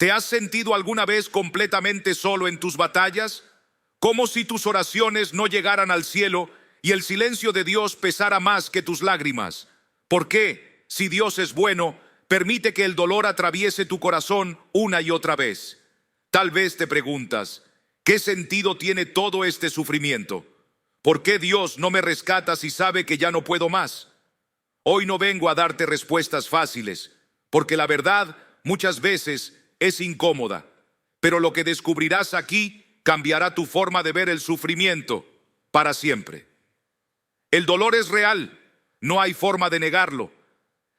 ¿Te has sentido alguna vez completamente solo en tus batallas? Como si tus oraciones no llegaran al cielo y el silencio de Dios pesara más que tus lágrimas. ¿Por qué, si Dios es bueno, permite que el dolor atraviese tu corazón una y otra vez? Tal vez te preguntas, ¿qué sentido tiene todo este sufrimiento? ¿Por qué Dios no me rescata si sabe que ya no puedo más? Hoy no vengo a darte respuestas fáciles, porque la verdad muchas veces es incómoda, pero lo que descubrirás aquí cambiará tu forma de ver el sufrimiento para siempre. El dolor es real, no hay forma de negarlo.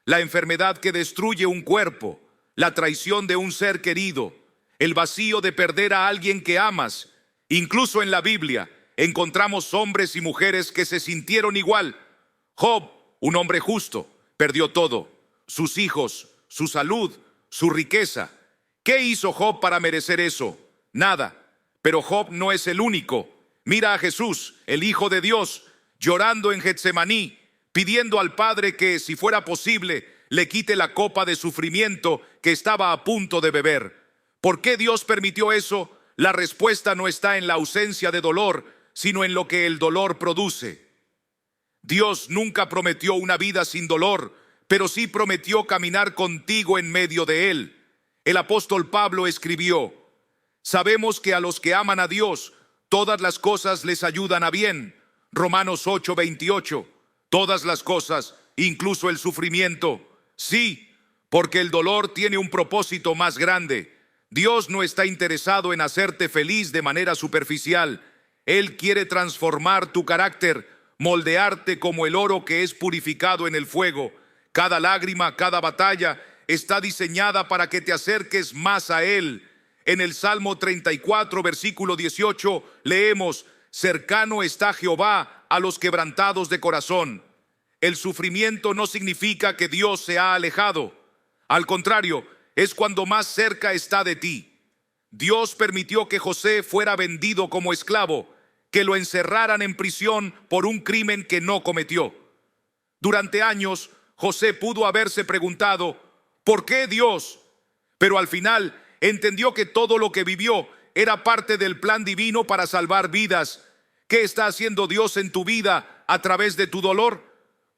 La enfermedad que destruye un cuerpo, la traición de un ser querido, el vacío de perder a alguien que amas. Incluso en la Biblia encontramos hombres y mujeres que se sintieron igual. Job, un hombre justo, perdió todo: sus hijos, su salud, su riqueza. ¿Qué hizo Job para merecer eso? Nada. Pero Job no es el único. Mira a Jesús, el Hijo de Dios, llorando en Getsemaní, pidiendo al Padre que, si fuera posible, le quite la copa de sufrimiento que estaba a punto de beber. ¿Por qué Dios permitió eso? La respuesta no está en la ausencia de dolor, sino en lo que el dolor produce. Dios nunca prometió una vida sin dolor, pero sí prometió caminar contigo en medio de él. El apóstol Pablo escribió: sabemos que a los que aman a Dios, todas las cosas les ayudan a bien. Romanos 8:28. Todas las cosas, incluso el sufrimiento. Sí, porque el dolor tiene un propósito más grande. Dios no está interesado en hacerte feliz de manera superficial. Él quiere transformar tu carácter, moldearte como el oro que es purificado en el fuego. Cada lágrima, cada batalla está diseñada para que te acerques más a Él. En el Salmo 34, versículo 18, leemos: cercano está Jehová a los quebrantados de corazón. El sufrimiento no significa que Dios se ha alejado. Al contrario, es cuando más cerca está de ti. Dios permitió que José fuera vendido como esclavo, que lo encerraran en prisión por un crimen que no cometió. Durante años, José pudo haberse preguntado: ¿por qué Dios? Pero al final entendió que todo lo que vivió era parte del plan divino para salvar vidas. ¿Qué está haciendo Dios en tu vida a través de tu dolor?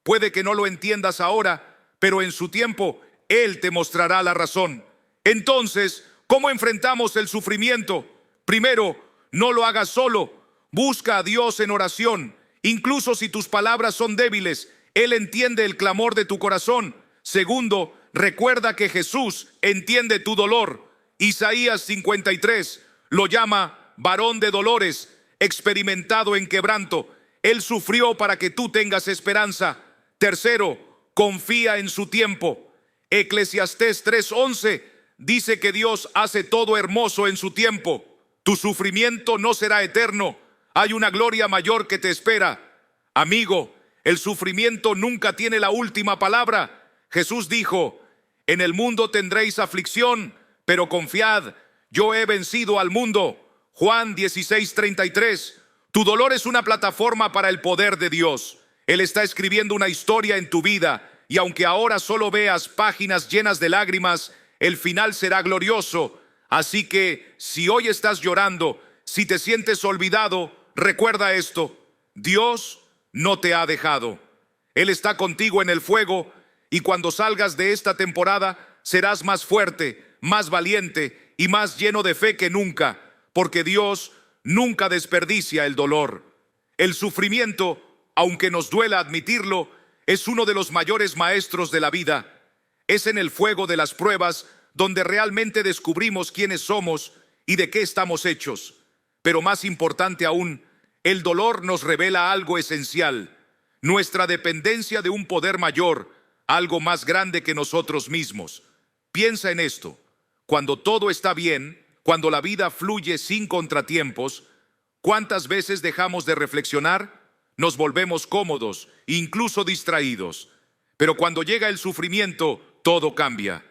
Puede que no lo entiendas ahora, pero en su tiempo Él te mostrará la razón. Entonces, ¿cómo enfrentamos el sufrimiento? Primero, no lo hagas solo. Busca a Dios en oración. Incluso si tus palabras son débiles, Él entiende el clamor de tu corazón. Segundo, recuerda que Jesús entiende tu dolor. Isaías 53 lo llama varón de dolores, experimentado en quebranto. Él sufrió para que tú tengas esperanza. Tercero, confía en su tiempo. Eclesiastés 3:11 dice que Dios hace todo hermoso en su tiempo. Tu sufrimiento no será eterno. Hay una gloria mayor que te espera. Amigo, el sufrimiento nunca tiene la última palabra. Jesús dijo: en el mundo tendréis aflicción, pero confiad, yo he vencido al mundo. Juan 16:33. Tu dolor es una plataforma para el poder de Dios. Él está escribiendo una historia en tu vida, y aunque ahora solo veas páginas llenas de lágrimas, el final será glorioso. Así que, si hoy estás llorando, si te sientes olvidado, recuerda esto: Dios no te ha dejado. Él está contigo en el fuego, y cuando salgas de esta temporada, serás más fuerte, más valiente y más lleno de fe que nunca, porque Dios nunca desperdicia el dolor. El sufrimiento, aunque nos duela admitirlo, es uno de los mayores maestros de la vida. Es en el fuego de las pruebas donde realmente descubrimos quiénes somos y de qué estamos hechos. Pero más importante aún, el dolor nos revela algo esencial: nuestra dependencia de un poder mayor, algo más grande que nosotros mismos. Piensa en esto: cuando todo está bien, cuando la vida fluye sin contratiempos, ¿cuántas veces dejamos de reflexionar? Nos volvemos cómodos, incluso distraídos. Pero cuando llega el sufrimiento, todo cambia.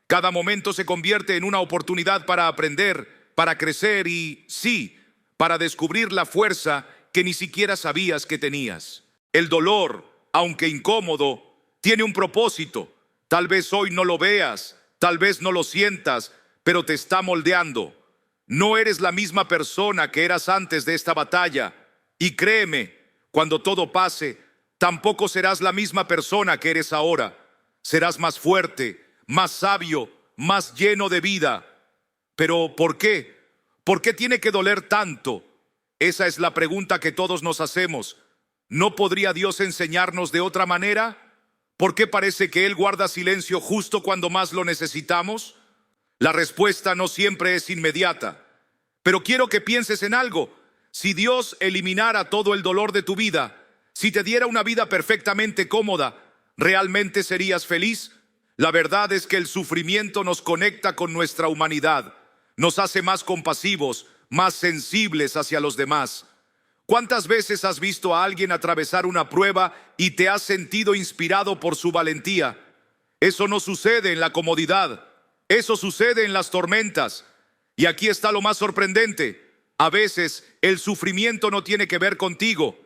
Cada momento se convierte en una oportunidad para aprender, para crecer y, sí, para descubrir la fuerza que ni siquiera sabías que tenías. El dolor, aunque incómodo, tiene un propósito. Tal vez hoy no lo veas, tal vez no lo sientas, pero te está moldeando. No eres la misma persona que eras antes de esta batalla. Y créeme, cuando todo pase, tampoco serás la misma persona que eres ahora. Serás más fuerte, más sabio, más lleno de vida. Pero ¿por qué? ¿Por qué tiene que doler tanto? Esa es la pregunta que todos nos hacemos. ¿No podría Dios enseñarnos de otra manera? ¿Por qué parece que Él guarda silencio justo cuando más lo necesitamos? La respuesta no siempre es inmediata. Pero quiero que pienses en algo. Si Dios eliminara todo el dolor de tu vida, si te diera una vida perfectamente cómoda, ¿realmente serías feliz? La verdad es que el sufrimiento nos conecta con nuestra humanidad, nos hace más compasivos, más sensibles hacia los demás. ¿Cuántas veces has visto a alguien atravesar una prueba y te has sentido inspirado por su valentía? Eso no sucede en la comodidad, eso sucede en las tormentas. Y aquí está lo más sorprendente. A veces el sufrimiento no tiene que ver contigo,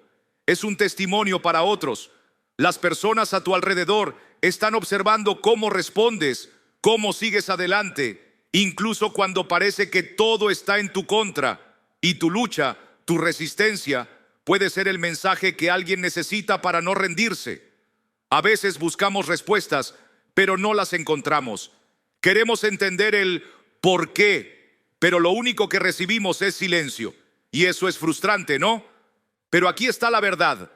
es un testimonio para otros. Las personas a tu alrededor están observando cómo respondes, cómo sigues adelante, incluso cuando parece que todo está en tu contra. Y tu lucha, tu resistencia, puede ser el mensaje que alguien necesita para no rendirse. A veces buscamos respuestas, pero no las encontramos. Queremos entender el por qué, pero lo único que recibimos es silencio. Y eso es frustrante, ¿no? Pero aquí está la verdad.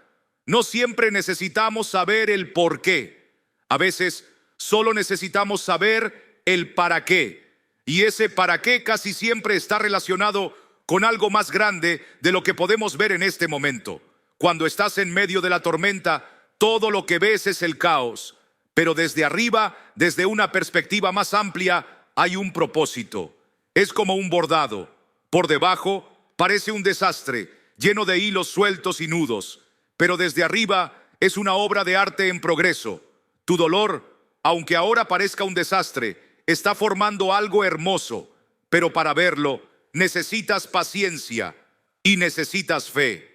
No siempre necesitamos saber el por qué. A veces solo necesitamos saber el para qué. Y ese para qué casi siempre está relacionado con algo más grande de lo que podemos ver en este momento. Cuando estás en medio de la tormenta, todo lo que ves es el caos. Pero desde arriba, desde una perspectiva más amplia, hay un propósito. Es como un bordado. Por debajo parece un desastre, lleno de hilos sueltos y nudos. Pero desde arriba es una obra de arte en progreso. Tu dolor, aunque ahora parezca un desastre, está formando algo hermoso. Pero para verlo, necesitas paciencia y necesitas fe.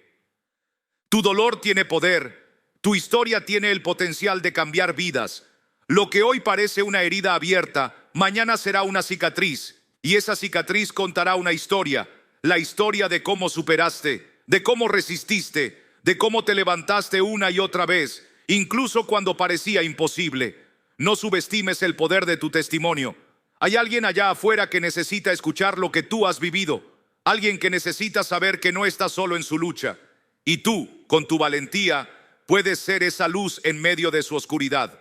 Tu dolor tiene poder. Tu historia tiene el potencial de cambiar vidas. Lo que hoy parece una herida abierta, mañana será una cicatriz. Y esa cicatriz contará una historia. La historia de cómo superaste, de cómo resististe, de cómo te levantaste una y otra vez, incluso cuando parecía imposible. No subestimes el poder de tu testimonio. Hay alguien allá afuera que necesita escuchar lo que tú has vivido. Alguien que necesita saber que no está solo en su lucha. Y tú, con tu valentía, puedes ser esa luz en medio de su oscuridad.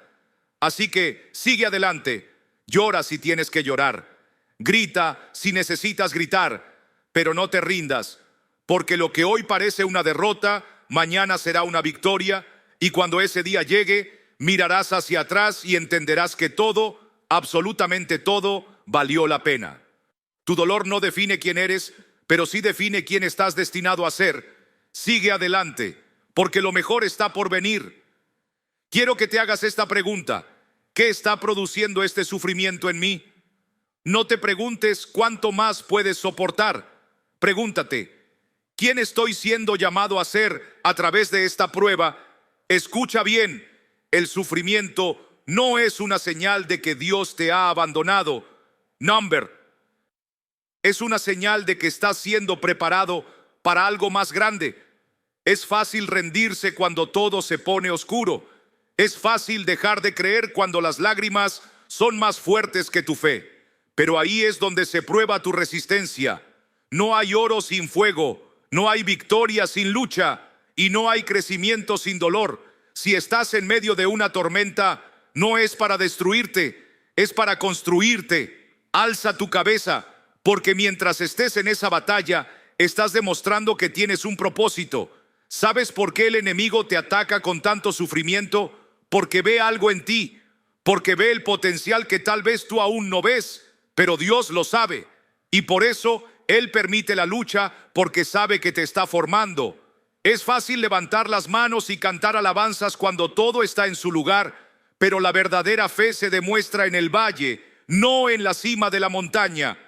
Así que sigue adelante. Llora si tienes que llorar. Grita si necesitas gritar. Pero no te rindas, porque lo que hoy parece una derrota, mañana será una victoria. Y cuando ese día llegue, mirarás hacia atrás y entenderás que todo, absolutamente todo, valió la pena. Tu dolor no define quién eres, pero sí define quién estás destinado a ser. Sigue adelante, porque lo mejor está por venir. Quiero que te hagas esta pregunta. ¿Qué está produciendo este sufrimiento en mí? No te preguntes cuánto más puedes soportar. Pregúntate, ¿quién estoy siendo llamado a ser a través de esta prueba? Escucha bien, el sufrimiento no es una señal de que Dios te ha abandonado. Es una señal de que estás siendo preparado para algo más grande. Es fácil rendirse cuando todo se pone oscuro. Es fácil dejar de creer cuando las lágrimas son más fuertes que tu fe. Pero ahí es donde se prueba tu resistencia. No hay oro sin fuego, no hay victoria sin lucha y no hay crecimiento sin dolor. Si estás en medio de una tormenta, no es para destruirte, es para construirte. Alza tu cabeza, porque mientras estés en esa batalla, estás demostrando que tienes un propósito. ¿Sabes por qué el enemigo te ataca con tanto sufrimiento? Porque ve algo en ti, porque ve el potencial que tal vez tú aún no ves, pero Dios lo sabe. Y por eso Él permite la lucha, porque sabe que te está formando. Es fácil levantar las manos y cantar alabanzas cuando todo está en su lugar, pero la verdadera fe se demuestra en el valle, no en la cima de la montaña.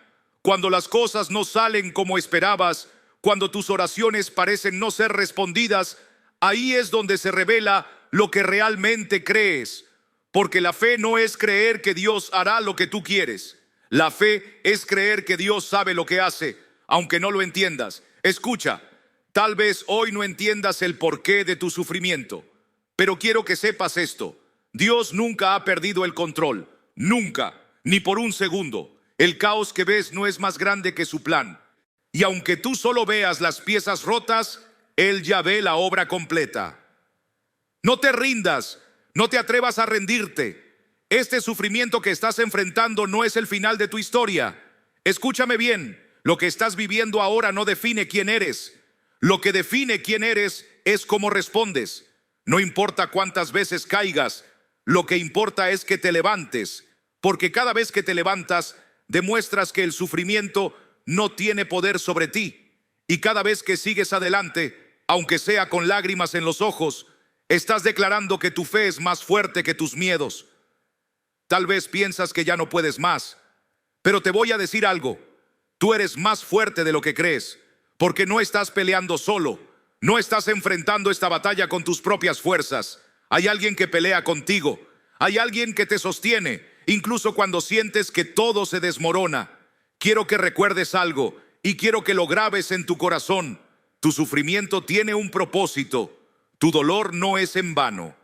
Cuando las cosas no salen como esperabas, cuando tus oraciones parecen no ser respondidas, ahí es donde se revela lo que realmente crees. Porque la fe no es creer que Dios hará lo que tú quieres. La fe es creer que Dios sabe lo que hace, aunque no lo entiendas. Escucha, tal vez hoy no entiendas el porqué de tu sufrimiento, pero quiero que sepas esto. Dios nunca ha perdido el control, nunca, ni por un segundo. El caos que ves no es más grande que su plan. Y aunque tú solo veas las piezas rotas, Él ya ve la obra completa. No te rindas, no te atrevas a rendirte. Este sufrimiento que estás enfrentando no es el final de tu historia. Escúchame bien, lo que estás viviendo ahora no define quién eres. Lo que define quién eres es cómo respondes. No importa cuántas veces caigas, lo que importa es que te levantes, porque cada vez que te levantas, demuestras que el sufrimiento no tiene poder sobre ti. Y cada vez que sigues adelante, aunque sea con lágrimas en los ojos, estás declarando que tu fe es más fuerte que tus miedos. Tal vez piensas que ya no puedes más, pero te voy a decir algo. Tú eres más fuerte de lo que crees, porque no estás peleando solo. No estás enfrentando esta batalla con tus propias fuerzas. Hay alguien que pelea contigo. Hay alguien que te sostiene, incluso cuando sientes que todo se desmorona. Quiero que recuerdes algo y quiero que lo grabes en tu corazón. Tu sufrimiento tiene un propósito. Tu dolor no es en vano.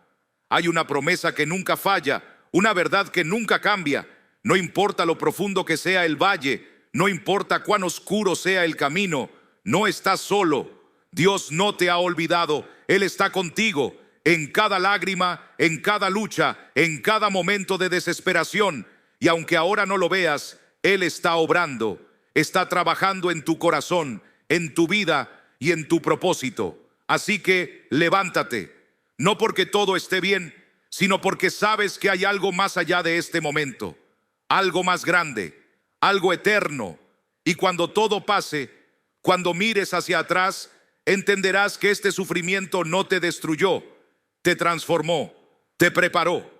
Hay una promesa que nunca falla, una verdad que nunca cambia. No importa lo profundo que sea el valle, no importa cuán oscuro sea el camino, no estás solo. Dios no te ha olvidado, Él está contigo en cada lágrima, en cada lucha, en cada momento de desesperación. Y aunque ahora no lo veas, Él está obrando, está trabajando en tu corazón, en tu vida y en tu propósito. Así que levántate, no porque todo esté bien, sino porque sabes que hay algo más allá de este momento, algo más grande, algo eterno. Y cuando todo pase, cuando mires hacia atrás, entenderás que este sufrimiento no te destruyó, te transformó, te preparó,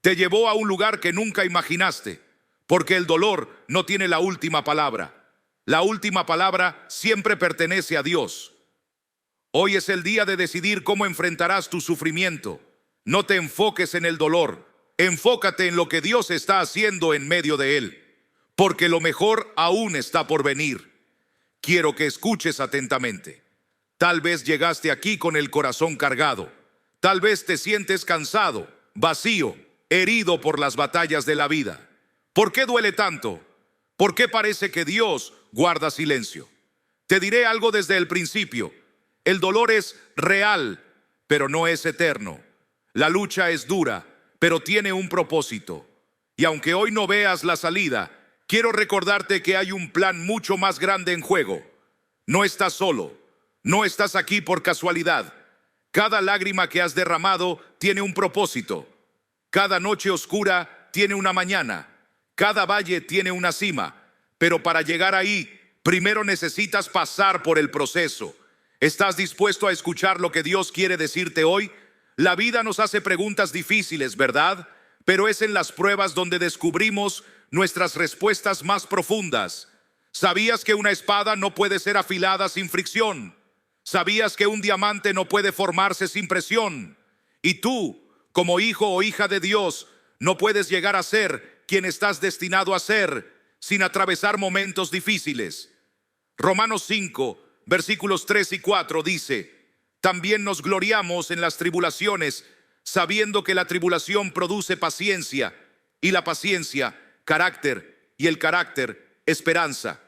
te llevó a un lugar que nunca imaginaste, porque el dolor no tiene la última palabra. La última palabra siempre pertenece a Dios. Hoy es el día de decidir cómo enfrentarás tu sufrimiento. No te enfoques en el dolor, enfócate en lo que Dios está haciendo en medio de él, porque lo mejor aún está por venir. Quiero que escuches atentamente. Tal vez llegaste aquí con el corazón cargado. Tal vez te sientes cansado, vacío, herido por las batallas de la vida. ¿Por qué duele tanto? ¿Por qué parece que Dios guarda silencio? Te diré algo desde el principio. El dolor es real, pero no es eterno. La lucha es dura, pero tiene un propósito. Y aunque hoy no veas la salida, quiero recordarte que hay un plan mucho más grande en juego. No estás solo, no estás aquí por casualidad. Cada lágrima que has derramado tiene un propósito. Cada noche oscura tiene una mañana. Cada valle tiene una cima. Pero para llegar ahí, primero necesitas pasar por el proceso. ¿Estás dispuesto a escuchar lo que Dios quiere decirte hoy? La vida nos hace preguntas difíciles, ¿verdad? Pero es en las pruebas donde descubrimos nuestras respuestas más profundas. ¿Sabías que una espada no puede ser afilada sin fricción? ¿Sabías que un diamante no puede formarse sin presión? Y tú, como hijo o hija de Dios, no puedes llegar a ser quien estás destinado a ser sin atravesar momentos difíciles. Romanos 5, versículos 3 y 4 dice: también nos gloriamos en las tribulaciones, sabiendo que la tribulación produce paciencia, y la paciencia, carácter, y el carácter, esperanza.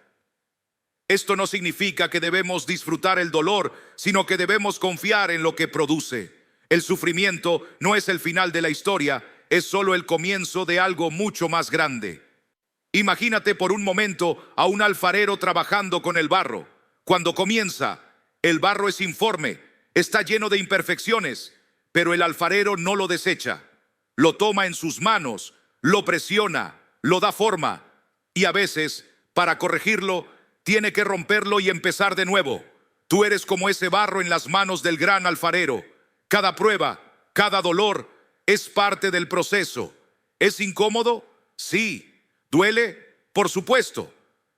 Esto no significa que debemos disfrutar el dolor, sino que debemos confiar en lo que produce. El sufrimiento no es el final de la historia, es solo el comienzo de algo mucho más grande. Imagínate por un momento a un alfarero trabajando con el barro. Cuando comienza, el barro es informe, está lleno de imperfecciones, pero el alfarero no lo desecha. Lo toma en sus manos, lo presiona, lo da forma, y a veces, para corregirlo, tiene que romperlo y empezar de nuevo. Tú eres como ese barro en las manos del gran alfarero. Cada prueba, cada dolor es parte del proceso. ¿Es incómodo? Sí. ¿Duele? Por supuesto.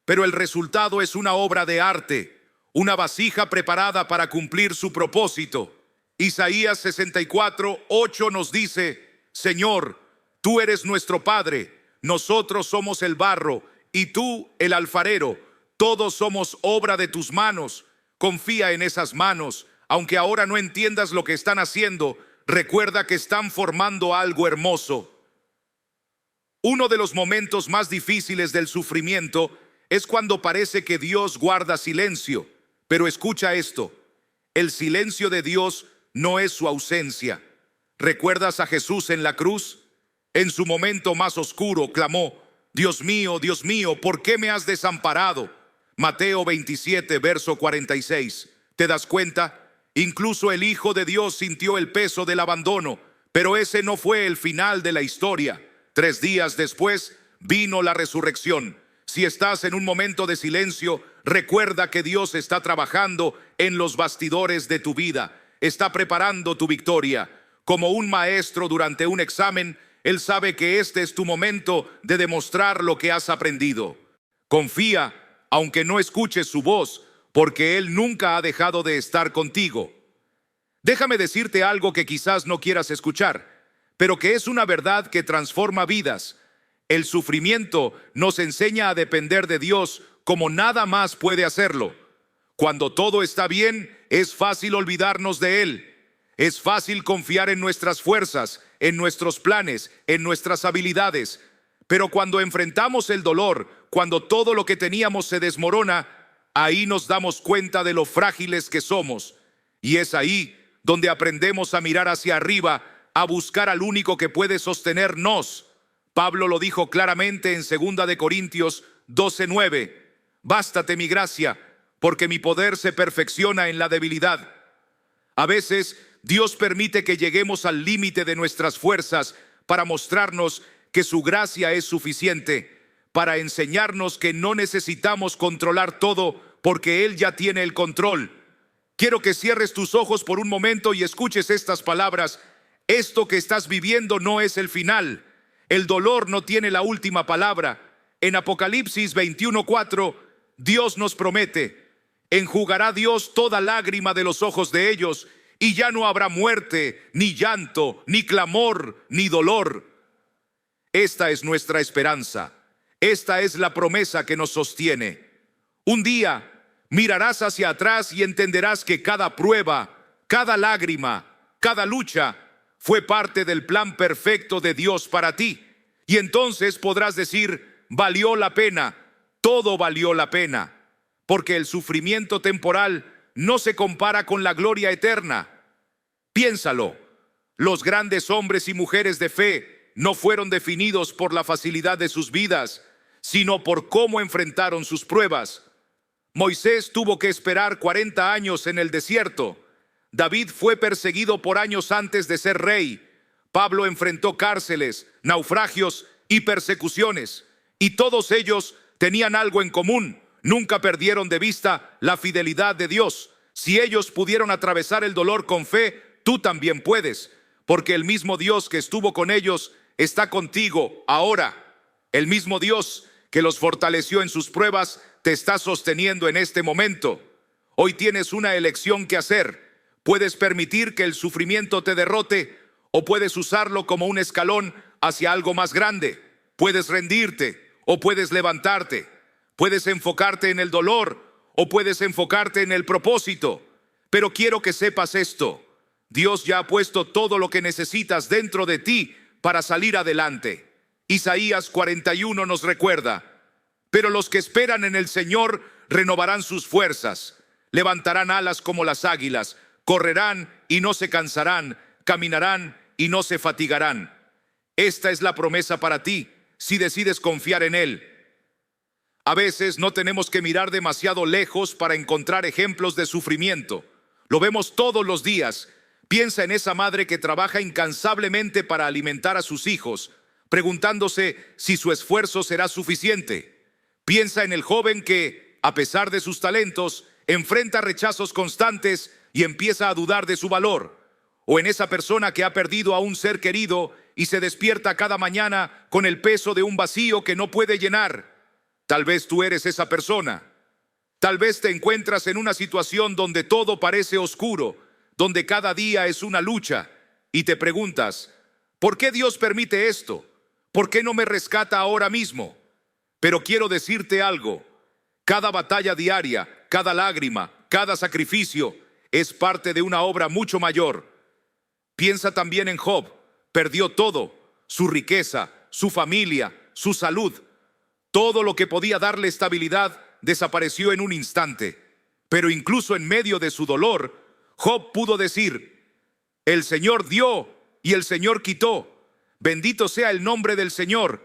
Pero el resultado es una obra de arte, una vasija preparada para cumplir su propósito. Isaías 64:8 nos dice: Señor, tú eres nuestro Padre, nosotros somos el barro y tú el alfarero. Todos somos obra de tus manos. Confía en esas manos. Aunque ahora no entiendas lo que están haciendo, recuerda que están formando algo hermoso. Uno de los momentos más difíciles del sufrimiento es cuando parece que Dios guarda silencio. Pero escucha esto: el silencio de Dios no es su ausencia. ¿Recuerdas a Jesús en la cruz? En su momento más oscuro clamó: Dios mío, ¿por qué me has desamparado? Mateo 27, verso 46. ¿Te das cuenta? Incluso el Hijo de Dios sintió el peso del abandono, pero ese no fue el final de la historia. 3 días después vino la resurrección. Si estás en un momento de silencio, recuerda que Dios está trabajando en los bastidores de tu vida. Está preparando tu victoria. Como un maestro durante un examen, Él sabe que este es tu momento de demostrar lo que has aprendido. Confía, aunque no escuches su voz, porque Él nunca ha dejado de estar contigo. Déjame decirte algo que quizás no quieras escuchar, pero que es una verdad que transforma vidas. El sufrimiento nos enseña a depender de Dios como nada más puede hacerlo. Cuando todo está bien, es fácil olvidarnos de Él. Es fácil confiar en nuestras fuerzas, en nuestros planes, en nuestras habilidades. Pero cuando enfrentamos el dolor, cuando todo lo que teníamos se desmorona, ahí nos damos cuenta de lo frágiles que somos. Y es ahí donde aprendemos a mirar hacia arriba, a buscar al único que puede sostenernos. Pablo lo dijo claramente en 2 de Corintios 12:9. Bástate mi gracia, porque mi poder se perfecciona en la debilidad. A veces Dios permite que lleguemos al límite de nuestras fuerzas para mostrarnos que su gracia es suficiente, para enseñarnos que no necesitamos controlar todo porque Él ya tiene el control. Quiero que cierres tus ojos por un momento y escuches estas palabras. Esto que estás viviendo no es el final. El dolor no tiene la última palabra. En Apocalipsis 21:4, Dios nos promete: enjugará Dios toda lágrima de los ojos de ellos, y ya no habrá muerte, ni llanto, ni clamor, ni dolor. Esta es nuestra esperanza. Esta es la promesa que nos sostiene. Un día mirarás hacia atrás y entenderás que cada prueba, cada lágrima, cada lucha fue parte del plan perfecto de Dios para ti. Y entonces podrás decir: valió la pena, todo valió la pena, porque el sufrimiento temporal no se compara con la gloria eterna. Piénsalo, los grandes hombres y mujeres de fe no fueron definidos por la facilidad de sus vidas, sino por cómo enfrentaron sus pruebas. Moisés tuvo que esperar 40 años en el desierto. David fue perseguido por años antes de ser rey. Pablo enfrentó cárceles, naufragios y persecuciones. Y todos ellos tenían algo en común: nunca perdieron de vista la fidelidad de Dios. Si ellos pudieron atravesar el dolor con fe, tú también puedes, porque el mismo Dios que estuvo con ellos está contigo ahora. El mismo Dios que los fortaleció en sus pruebas te está sosteniendo en este momento. Hoy tienes una elección que hacer. Puedes permitir que el sufrimiento te derrote, o puedes usarlo como un escalón hacia algo más grande. Puedes rendirte o puedes levantarte. Puedes enfocarte en el dolor o puedes enfocarte en el propósito. Pero quiero que sepas esto: Dios ya ha puesto todo lo que necesitas dentro de ti para salir adelante. Isaías 41 nos recuerda: pero los que esperan en el Señor renovarán sus fuerzas, levantarán alas como las águilas, correrán y no se cansarán, caminarán y no se fatigarán. Esta es la promesa para ti, si decides confiar en Él. A veces no tenemos que mirar demasiado lejos para encontrar ejemplos de sufrimiento. Lo vemos todos los días. Piensa en esa madre que trabaja incansablemente para alimentar a sus hijos, preguntándose si su esfuerzo será suficiente. Piensa en el joven que, a pesar de sus talentos, enfrenta rechazos constantes y empieza a dudar de su valor. O en esa persona que ha perdido a un ser querido y se despierta cada mañana con el peso de un vacío que no puede llenar. Tal vez tú eres esa persona. Tal vez te encuentras en una situación donde todo parece oscuro, donde cada día es una lucha, y te preguntas: ¿por qué Dios permite esto? ¿Por qué no me rescata ahora mismo? Pero quiero decirte algo. Cada batalla diaria, cada lágrima, cada sacrificio es parte de una obra mucho mayor. Piensa también en Job. Perdió todo, su riqueza, su familia, su salud. Todo lo que podía darle estabilidad desapareció en un instante. Pero incluso en medio de su dolor, Job pudo decir: el Señor dio y el Señor quitó. Bendito sea el nombre del Señor.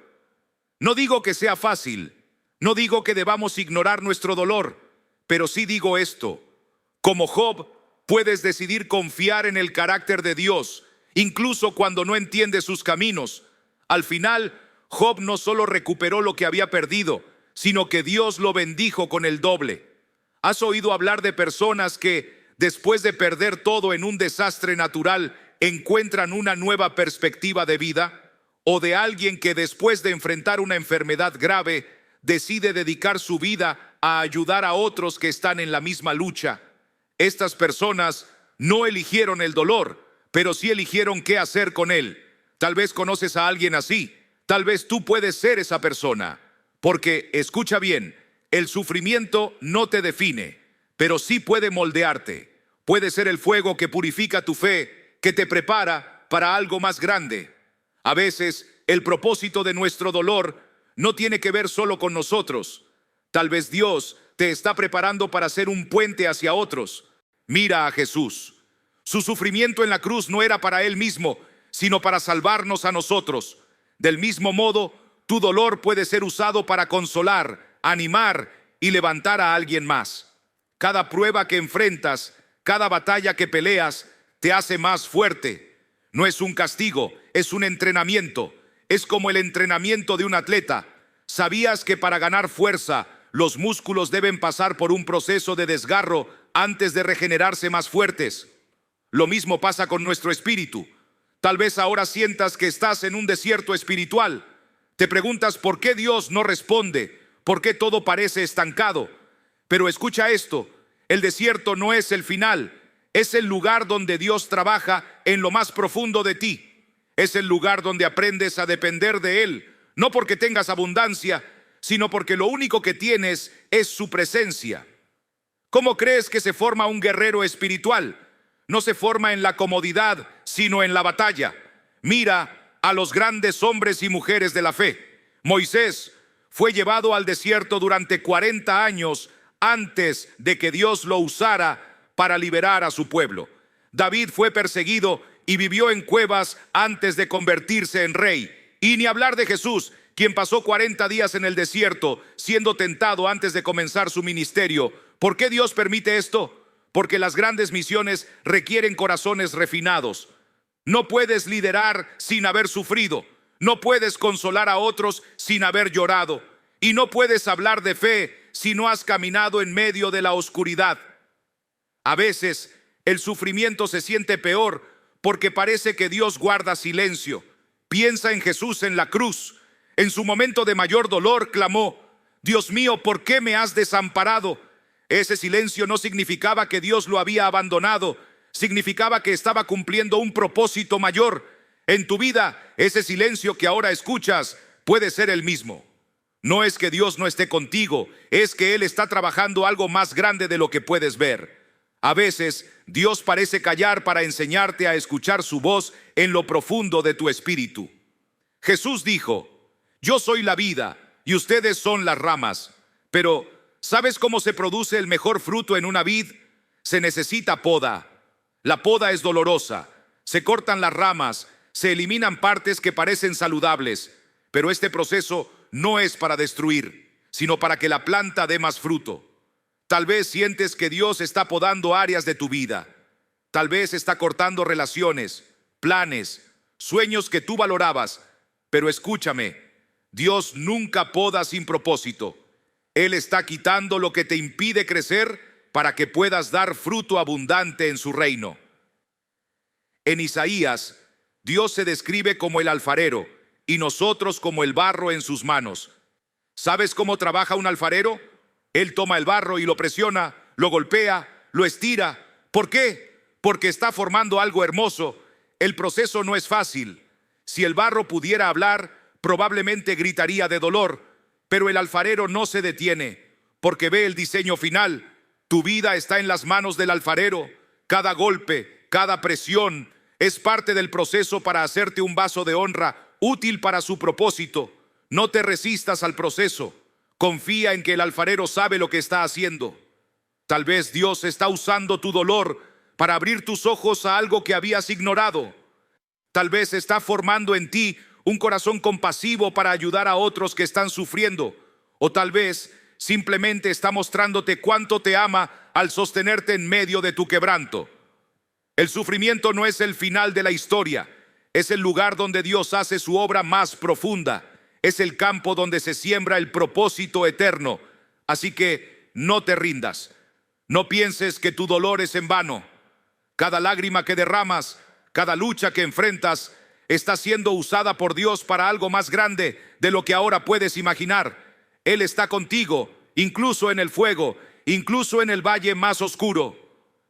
No digo que sea fácil, no digo que debamos ignorar nuestro dolor, pero sí digo esto: como Job, puedes decidir confiar en el carácter de Dios, incluso cuando no entiendes sus caminos. Al final, Job no solo recuperó lo que había perdido, sino que Dios lo bendijo con el doble. ¿Has oído hablar de personas que, después de perder todo en un desastre natural, encuentran una nueva perspectiva de vida? ¿O de alguien que después de enfrentar una enfermedad grave, decide dedicar su vida a ayudar a otros que están en la misma lucha? Estas personas no eligieron el dolor, pero sí eligieron qué hacer con él. Tal vez conoces a alguien así. Tal vez tú puedes ser esa persona. Porque, escucha bien, el sufrimiento no te define, pero sí puede moldearte. Puede ser el fuego que purifica tu fe, que te prepara para algo más grande. A veces, el propósito de nuestro dolor no tiene que ver solo con nosotros. Tal vez Dios te está preparando para ser un puente hacia otros. Mira a Jesús. Su sufrimiento en la cruz no era para Él mismo, sino para salvarnos a nosotros. Del mismo modo, tu dolor puede ser usado para consolar, animar y levantar a alguien más. Cada prueba que enfrentas, cada batalla que peleas, te hace más fuerte. No es un castigo, es un entrenamiento. Es como el entrenamiento de un atleta. ¿Sabías que para ganar fuerza, los músculos deben pasar por un proceso de desgarro antes de regenerarse más fuertes? Lo mismo pasa con nuestro espíritu. Tal vez ahora sientas que estás en un desierto espiritual. Te preguntas por qué Dios no responde, por qué todo parece estancado. Pero escucha esto: el desierto no es el final, es el lugar donde Dios trabaja en lo más profundo de ti. Es el lugar donde aprendes a depender de Él, no porque tengas abundancia, sino porque lo único que tienes es su presencia. ¿Cómo crees que se forma un guerrero espiritual? No se forma en la comodidad, sino en la batalla. Mira a los grandes hombres y mujeres de la fe. Moisés fue llevado al desierto durante 40 años antes de que Dios lo usara para liberar a su pueblo. David fue perseguido y vivió en cuevas antes de convertirse en rey. Y ni hablar de Jesús, quien pasó 40 días en el desierto siendo tentado antes de comenzar su ministerio. ¿Por qué Dios permite esto? Porque las grandes misiones requieren corazones refinados. No puedes liderar sin haber sufrido. No puedes consolar a otros sin haber llorado. Y no puedes hablar de fe si no has caminado en medio de la oscuridad. A veces el sufrimiento se siente peor porque parece que Dios guarda silencio. Piensa en Jesús en la cruz. En su momento de mayor dolor clamó: Dios mío, ¿por qué me has desamparado? Ese silencio no significaba que Dios lo había abandonado, significaba que estaba cumpliendo un propósito mayor. En tu vida, ese silencio que ahora escuchas puede ser el mismo. No es que Dios no esté contigo, es que Él está trabajando algo más grande de lo que puedes ver. A veces, Dios parece callar para enseñarte a escuchar su voz en lo profundo de tu espíritu. Jesús dijo: yo soy la vida y ustedes son las ramas. Pero, ¿sabes cómo se produce el mejor fruto en una vid? Se necesita poda. La poda es dolorosa. Se cortan las ramas, se eliminan partes que parecen saludables. Pero este proceso no es para destruir, sino para que la planta dé más fruto. Tal vez sientes que Dios está podando áreas de tu vida. Tal vez está cortando relaciones, planes, sueños que tú valorabas. Pero escúchame, Dios nunca poda sin propósito. Él está quitando lo que te impide crecer para que puedas dar fruto abundante en su reino. En Isaías, Dios se describe como el alfarero y nosotros como el barro en sus manos. ¿Sabes cómo trabaja un alfarero? Él toma el barro y lo presiona, lo golpea, lo estira. ¿Por qué? Porque está formando algo hermoso. El proceso no es fácil. Si el barro pudiera hablar, probablemente gritaría de dolor. Pero el alfarero no se detiene, porque ve el diseño final. Tu vida está en las manos del alfarero. Cada golpe, cada presión es parte del proceso para hacerte un vaso de honra útil para su propósito. No te resistas al proceso. Confía en que el alfarero sabe lo que está haciendo. Tal vez Dios está usando tu dolor para abrir tus ojos a algo que habías ignorado. Tal vez está formando en ti un corazón compasivo para ayudar a otros que están sufriendo. O tal vez simplemente está mostrándote cuánto te ama al sostenerte en medio de tu quebranto. El sufrimiento no es el final de la historia. Es el lugar donde Dios hace su obra más profunda. Es el campo donde se siembra el propósito eterno. Así que no te rindas. No pienses que tu dolor es en vano. Cada lágrima que derramas, cada lucha que enfrentas, está siendo usada por Dios para algo más grande de lo que ahora puedes imaginar. Él está contigo, incluso en el fuego, incluso en el valle más oscuro.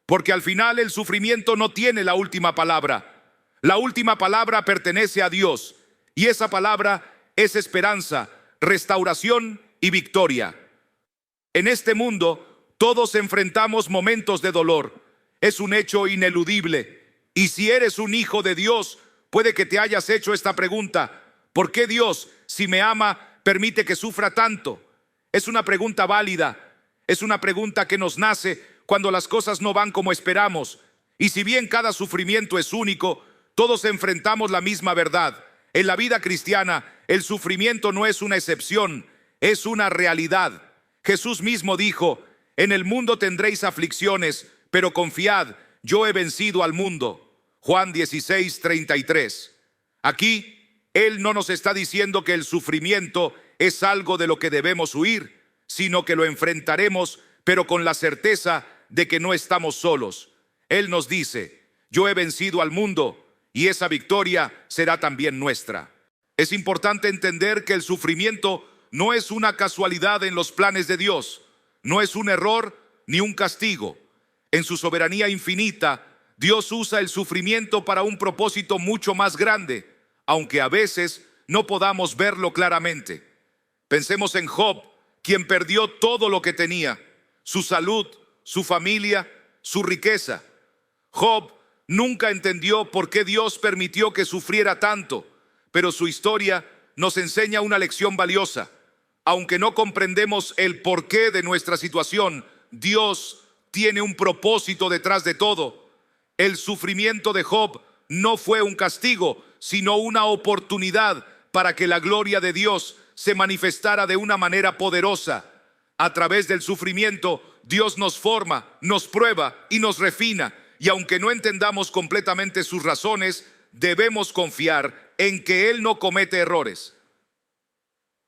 Porque al final el sufrimiento no tiene la última palabra. La última palabra pertenece a Dios. Y esa palabra es esperanza, restauración y victoria. En este mundo, todos enfrentamos momentos de dolor. Es un hecho ineludible. Y si eres un hijo de Dios, puede que te hayas hecho esta pregunta: ¿por qué Dios, si me ama, permite que sufra tanto? Es una pregunta válida. Es una pregunta que nos nace cuando las cosas no van como esperamos. Y si bien cada sufrimiento es único, todos enfrentamos la misma verdad. En la vida cristiana, el sufrimiento no es una excepción, es una realidad. Jesús mismo dijo: en el mundo tendréis aflicciones, pero confiad, yo he vencido al mundo. Juan 16:33. Aquí, Él no nos está diciendo que el sufrimiento es algo de lo que debemos huir, sino que lo enfrentaremos, pero con la certeza de que no estamos solos. Él nos dice: yo he vencido al mundo, y esa victoria será también nuestra. Es importante entender que el sufrimiento no es una casualidad en los planes de Dios, no es un error ni un castigo. En su soberanía infinita, Dios usa el sufrimiento para un propósito mucho más grande, aunque a veces no podamos verlo claramente. Pensemos en Job, quien perdió todo lo que tenía: su salud, su familia, su riqueza. Job nunca entendió por qué Dios permitió que sufriera tanto, pero su historia nos enseña una lección valiosa. Aunque no comprendemos el porqué de nuestra situación, Dios tiene un propósito detrás de todo. El sufrimiento de Job no fue un castigo, sino una oportunidad para que la gloria de Dios se manifestara de una manera poderosa. A través del sufrimiento, Dios nos forma, nos prueba y nos refina. Y aunque no entendamos completamente sus razones, debemos confiar en que Él no comete errores.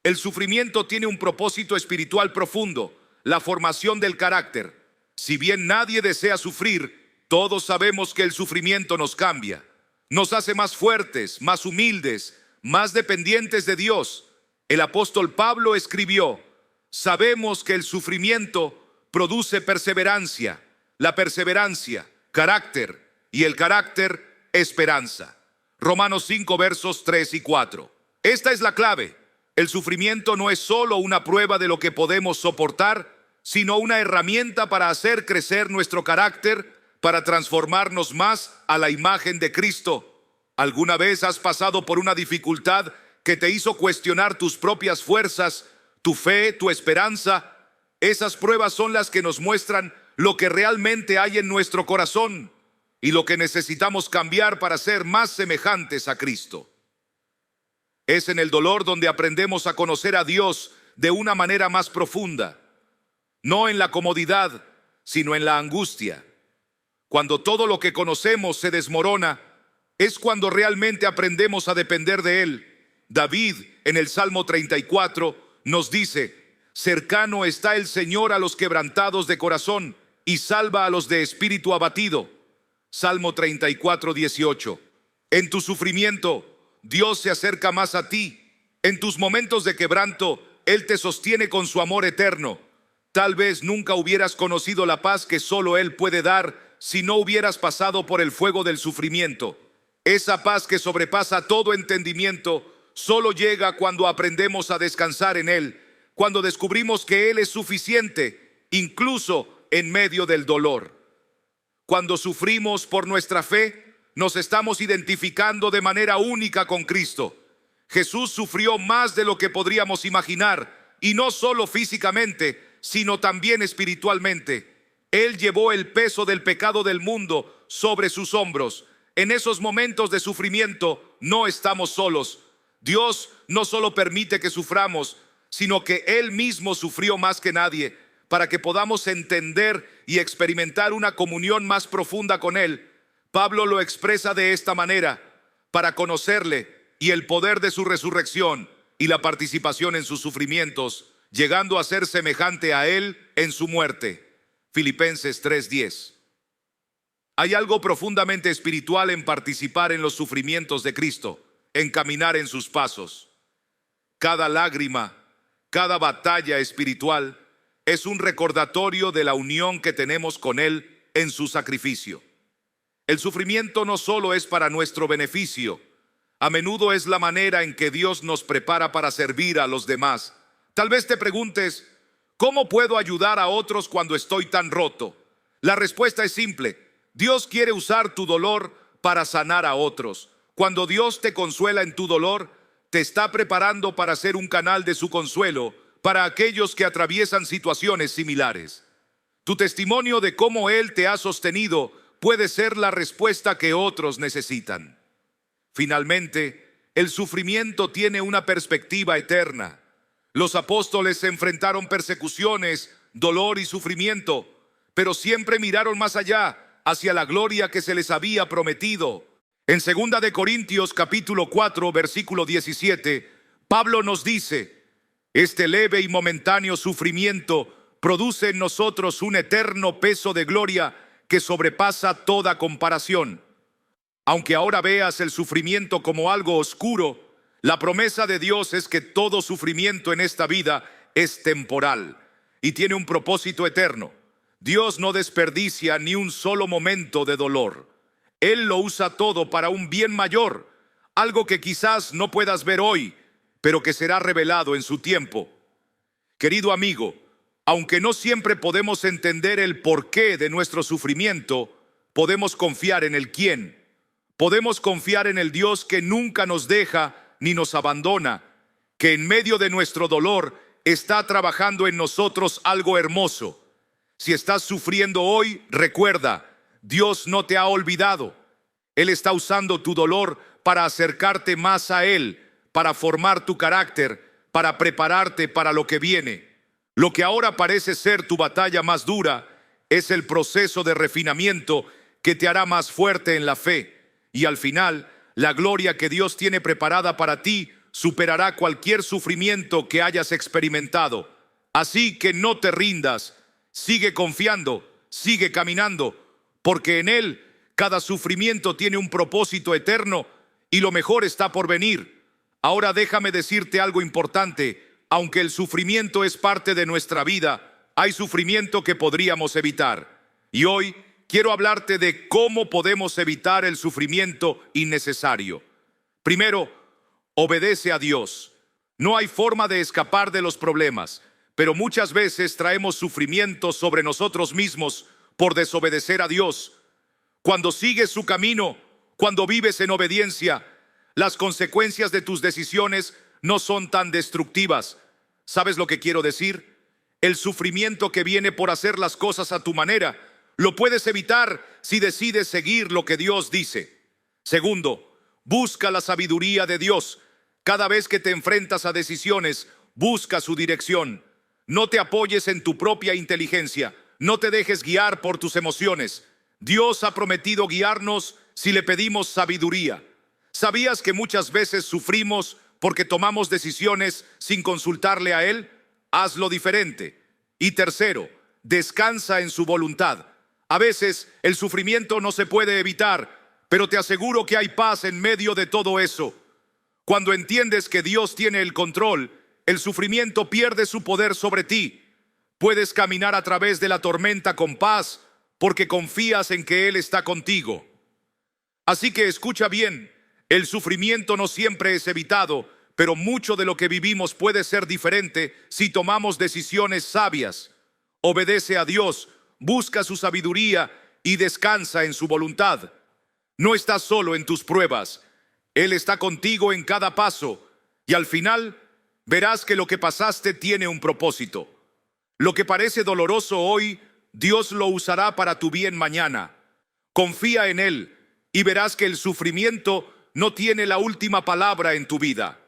El sufrimiento tiene un propósito espiritual profundo: la formación del carácter. Si bien nadie desea sufrir, todos sabemos que el sufrimiento nos cambia. Nos hace más fuertes, más humildes, más dependientes de Dios. El apóstol Pablo escribió: sabemos que el sufrimiento produce perseverancia, la perseverancia, carácter, y el carácter, esperanza. Romanos 5 versos 3 y 4. Esta es la clave. El sufrimiento no es solo una prueba de lo que podemos soportar, sino una herramienta para hacer crecer nuestro carácter, para transformarnos más a la imagen de Cristo. ¿Alguna vez has pasado por una dificultad que te hizo cuestionar tus propias fuerzas, tu fe, tu esperanza? Esas pruebas son las que nos muestran lo que realmente hay en nuestro corazón y lo que necesitamos cambiar para ser más semejantes a Cristo. Es en el dolor donde aprendemos a conocer a Dios de una manera más profunda, no en la comodidad, sino en la angustia. Cuando todo lo que conocemos se desmorona, es cuando realmente aprendemos a depender de Él. David, en el Salmo 34, nos dice: cercano está el Señor a los quebrantados de corazón y salva a los de espíritu abatido. Salmo 34, 18. En tu sufrimiento, Dios se acerca más a ti. En tus momentos de quebranto, Él te sostiene con su amor eterno. Tal vez nunca hubieras conocido la paz que solo Él puede dar si no hubieras pasado por el fuego del sufrimiento. Esa paz que sobrepasa todo entendimiento solo llega cuando aprendemos a descansar en Él, cuando descubrimos que Él es suficiente, incluso en medio del dolor. Cuando sufrimos por nuestra fe, nos estamos identificando de manera única con Cristo. Jesús sufrió más de lo que podríamos imaginar, y no solo físicamente, sino también espiritualmente. Él llevó el peso del pecado del mundo sobre sus hombros. En esos momentos de sufrimiento no estamos solos. Dios no solo permite que suframos, sino que Él mismo sufrió más que nadie, para que podamos entender y experimentar una comunión más profunda con Él. Pablo lo expresa de esta manera: para conocerle y el poder de su resurrección y la participación en sus sufrimientos, llegando a ser semejante a Él en su muerte. Filipenses 3:10. Hay algo profundamente espiritual en participar en los sufrimientos de Cristo, en caminar en sus pasos. Cada lágrima, cada batalla espiritual es un recordatorio de la unión que tenemos con Él en su sacrificio. El sufrimiento no solo es para nuestro beneficio, a menudo es la manera en que Dios nos prepara para servir a los demás. Tal vez te preguntes: ¿cómo puedo ayudar a otros cuando estoy tan roto? La respuesta es simple: Dios quiere usar tu dolor para sanar a otros. Cuando Dios te consuela en tu dolor, te está preparando para ser un canal de su consuelo para aquellos que atraviesan situaciones similares. Tu testimonio de cómo Él te ha sostenido puede ser la respuesta que otros necesitan. Finalmente, el sufrimiento tiene una perspectiva eterna. Los apóstoles se enfrentaron persecuciones, dolor y sufrimiento, pero siempre miraron más allá, hacia la gloria que se les había prometido. En 2 de Corintios capítulo 4, versículo 17, Pablo nos dice: este leve y momentáneo sufrimiento produce en nosotros un eterno peso de gloria que sobrepasa toda comparación. Aunque ahora veas el sufrimiento como algo oscuro, la promesa de Dios es que todo sufrimiento en esta vida es temporal y tiene un propósito eterno. Dios no desperdicia ni un solo momento de dolor. Él lo usa todo para un bien mayor, algo que quizás no puedas ver hoy, pero que será revelado en su tiempo. Querido amigo, aunque no siempre podemos entender el porqué de nuestro sufrimiento, podemos confiar en el quién. Podemos confiar en el Dios que nunca nos deja ni nos abandona, que en medio de nuestro dolor está trabajando en nosotros algo hermoso. Si estás sufriendo hoy, recuerda, Dios no te ha olvidado. Él está usando tu dolor para acercarte más a Él, para formar tu carácter, para prepararte para lo que viene. Lo que ahora parece ser tu batalla más dura es el proceso de refinamiento que te hará más fuerte en la fe. Y al final, la gloria que Dios tiene preparada para ti superará cualquier sufrimiento que hayas experimentado. Así que no te rindas, sigue confiando, sigue caminando, porque en Él cada sufrimiento tiene un propósito eterno y lo mejor está por venir. Ahora déjame decirte algo importante: aunque el sufrimiento es parte de nuestra vida, hay sufrimiento que podríamos evitar. Y hoy quiero hablarte de cómo podemos evitar el sufrimiento innecesario. Primero, obedece a Dios. No hay forma de escapar de los problemas, pero muchas veces traemos sufrimiento sobre nosotros mismos por desobedecer a Dios. Cuando sigues su camino, cuando vives en obediencia, las consecuencias de tus decisiones no son tan destructivas. ¿Sabes lo que quiero decir? El sufrimiento que viene por hacer las cosas a tu manera lo puedes evitar si decides seguir lo que Dios dice. Segundo, busca la sabiduría de Dios. Cada vez que te enfrentas a decisiones, busca su dirección. No te apoyes en tu propia inteligencia. No te dejes guiar por tus emociones. Dios ha prometido guiarnos si le pedimos sabiduría. ¿Sabías que muchas veces sufrimos porque tomamos decisiones sin consultarle a Él? Hazlo diferente. Y tercero, descansa en su voluntad. A veces el sufrimiento no se puede evitar, pero te aseguro que hay paz en medio de todo eso. Cuando entiendes que Dios tiene el control, el sufrimiento pierde su poder sobre ti. Puedes caminar a través de la tormenta con paz porque confías en que Él está contigo. Así que escucha bien, el sufrimiento no siempre es evitado, pero mucho de lo que vivimos puede ser diferente si tomamos decisiones sabias. Obedece a Dios, busca su sabiduría y descansa en su voluntad. No estás solo en tus pruebas. Él está contigo en cada paso y al final verás que lo que pasaste tiene un propósito. Lo que parece doloroso hoy, Dios lo usará para tu bien mañana. Confía en Él y verás que el sufrimiento no tiene la última palabra en tu vida.